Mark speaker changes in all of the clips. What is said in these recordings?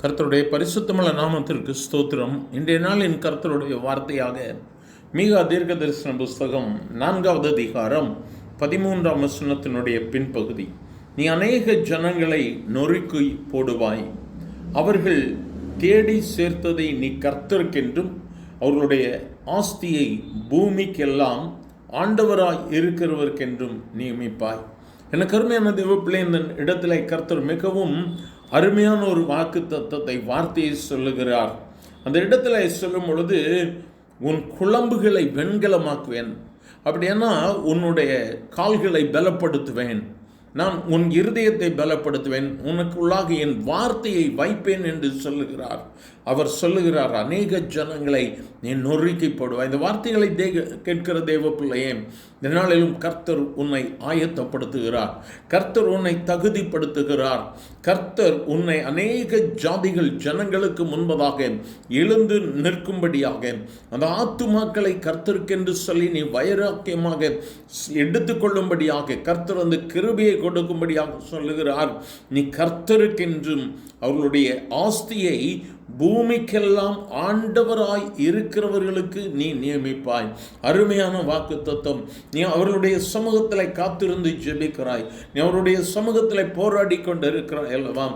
Speaker 1: கர்த்தருடைய பரிசுத்தமுள்ள நாமத்திற்கு ஸ்தோத்திரம். இன்றைய நாளின் கர்த்தருடைய வார்த்தையாக மீகா தீர்க்க தரிசன புஸ்தகம் 4வது அதிகாரம் 13ஆம் வசனத்தினுடைய பின்பகுதி. நீ அநேக ஜனங்களை நொறுக்கி போடுவாய், அவர்கள் தேடி சேர்த்ததை நீ கர்த்தருக்கென்றும் அவர்களுடைய ஆஸ்தியை பூமிக்கெல்லாம் ஆண்டவராய் இருக்கிறவர்க்கென்றும் நியமிப்பாய். எனக்கு அருமையான தேவப்பிள்ளை, இந்த இடத்துல கர்த்தர் மிகவும் அருமையான ஒரு வாக்கு தத்தத்தை வார்த்தையை சொல்லுகிறார். அந்த இடத்துல சொல்லும் பொழுது, உன் குழம்புகளை வெண்கலமாக்குவேன், அப்படின்னா உன்னுடைய கால்களை பலப்படுத்துவேன், நான் உன் இருதயத்தை பலப்படுத்துவேன், உனக்குள்ளாக என் வார்த்தையை வைப்பேன் என்று சொல்லுகிறார். அவர் சொல்லுகிறார், அநேக ஜனங்களை நீ நொறுக்கி போடுவாய். இந்த வார்த்தைகளை கேட்கிற தேவ பிள்ளையே, இந்த நாளிலும் கர்த்தர் உன்னை ஆயத்தப்படுத்துகிறார், கர்த்தர் உன்னை தகுதிப்படுத்துகிறார், கர்த்தர் உன்னை அநேக ஜாதிகள் ஜனங்களுக்கு முன்பதாக எழுந்து நிற்கும்படியாக, அந்த ஆத்துமாக்களை கர்த்தருக்கென்று சொல்லி நீ வைராக்கியமாக எடுத்துக்கொள்ளும்படியாக கர்த்தர் அந்த கிருபையை கொடுக்கும்படியாக சொல்லுகிறார். நீ கர்த்தருக்கென்றும் அவர்களுடைய ஆஸ்தியை பூமிக்கெல்லாம் ஆண்டவராய் இருக்கிறவர்களுக்கு நீ நியமிப்பாய். அருமையான வாக்கு தத்துவம். நீ அவர்களுடைய சமூகத்தில் காத்திருந்து ஜெபிக்கிறாய், நீ அவருடைய சமூகத்தில் போராடி கொண்டு இருக்கிறாய் அல்லவா?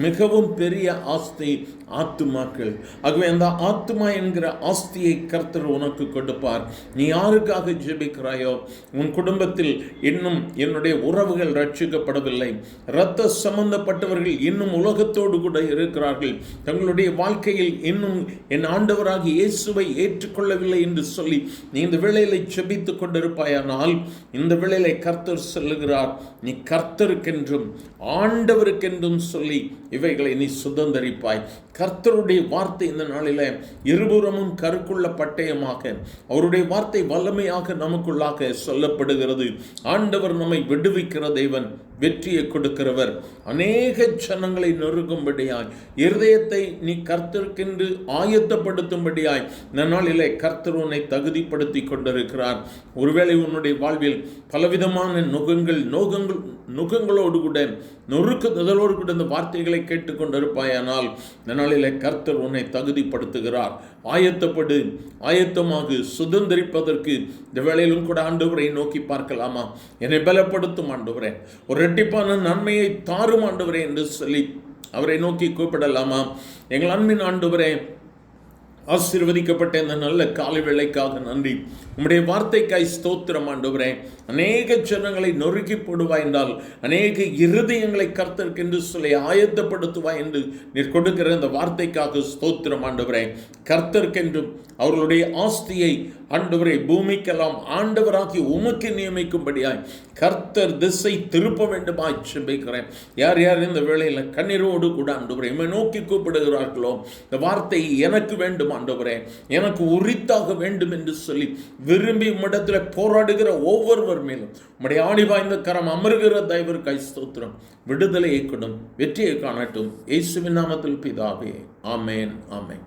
Speaker 1: மிகவும் பெரிய ஆஸ்தி ஆத்துமாக்கள். ஆகவே அந்த ஆத்துமா என்கிற ஆஸ்தியை கர்த்தர் உனக்கு கொடுப்பார். நீ யாருக்காக ஜெபிக்கிறாயோ, உன் குடும்பத்தில் இன்னும் என்னுடைய உறவுகள் ரட்சிக்கப்படவில்லை, இரத்த சம்பந்தப்பட்டவர்கள் இன்னும் உலகத்தோடு கூட இருக்கிறார்கள், தங்களுடைய வாழ்க்கையில் இன்னும் என் ஆண்டவராக இயேசுவை ஏற்றுக்கொள்ளவில்லை என்று சொல்லி நீ இந்த வேளையில ஜெபித்துக் கொண்டிருப்பாயானால், இந்த வேளையில கர்த்தர் சொல்லுகிறார், நீ கர்த்தருக்கென்றும் ஆண்டவருக்கென்றும் சொல்லி இவைகளை நீ சுதந்தரிப்பாய். கர்த்தருடைய வார்த்தை இந்த நாளில இருபுறமும் கருக்குள்ள பட்டயமாக, அவருடைய வார்த்தை வல்லமையாக நமக்குள்ளாக சொல்லப்படுகிறது. ஆண்டவர் நம்மை விடுவிக்கிற தேவன், வெற்றியை கொடுக்கிறவர். அநேக ஜனங்களை நொறுக்கும்படியாய், இருதயத்தை நீ கர்த்தருக்கென்று ஆயத்தப்படுத்தும்படியாய் இந்த நாளிலே கர்த்தர் உன்னை தகுதிப்படுத்தி கொண்டிருக்கிறார். ஒருவேளை உன்னுடைய வாழ்வில் பலவிதமான நுகங்களோடு கூட நொறுக்குதலோடு கூட இந்த வார்த்தைகளை கேட்டுக்கொண்டிருப்பாயானால், இந்த நாளிலே கர்த்தர் உன்னை தகுதிப்படுத்துகிறார். ஆயத்தப்படு, ஆயத்தமாக சுதந்திரிப்பதற்கு இந்த வேளையிலும் கூட ஆண்டவரை நோக்கி பார்க்கலாமா? என்னை பலப்படுத்தும் ஆண்டவரே, ஒரு இரட்டிப்பான நன்மையை தாரும் ஆண்டவரே என்று சொல்லி அவரை நோக்கி கூப்பிடலாமா? எங்கள் அன்பின் ஆண்டவரே, ஆசீர்வதிக்கப்பட்ட இந்த நல்ல காலை வேளைக்காக நன்றி. உம்முடைய வார்த்தைக்காய் ஸ்தோத்திரம் ஆண்டவரே. அநேக ஜனங்களை நொறுக்கி போடுவாய் என்றால், அநேக இருதயங்களை கர்த்தருக்கென்று சொல்லி ஆயத்தப்படுத்துவாய் என்று நீர் கொடுக்கிற இந்த வார்த்தைக்காக ஸ்தோத்திரம் ஆண்டவரே. கர்த்தருக்கென்றும் அவர்களுடைய ஆஸ்தியை ஆண்டவரை பூமிக்கெல்லாம் ஆண்டவராகி உமக்கு நியமிக்கும்படியாய் கர்த்தர் திசை திருப்ப வேண்டுமாய் ஜெபிக்கிறேன். யார் யார் இந்த வேளையில் கண்ணீரோடு கூட ஆண்டவரை இம்மை நோக்கி கூப்பிடுகிறார்களோ, இந்த வார்த்தை எனக்கு வேண்டும் ஆண்டவரே, எனக்கு உரித்தாக வேண்டும் என்று சொல்லி விரும்பி உம்மிடத்தில் போராடுகிற ஒவ்வொருவர் மேலும் உம்முடைய ஆணி வாய்ந்த கரம் அமர்கிற தயவிற்காய் ஸ்தோத்திரம். விடுதலையை கொடும், வெற்றியை காணட்டும். இயேசுவின் நாமத்தில் பிதாவே, ஆமேன், ஆமேன்.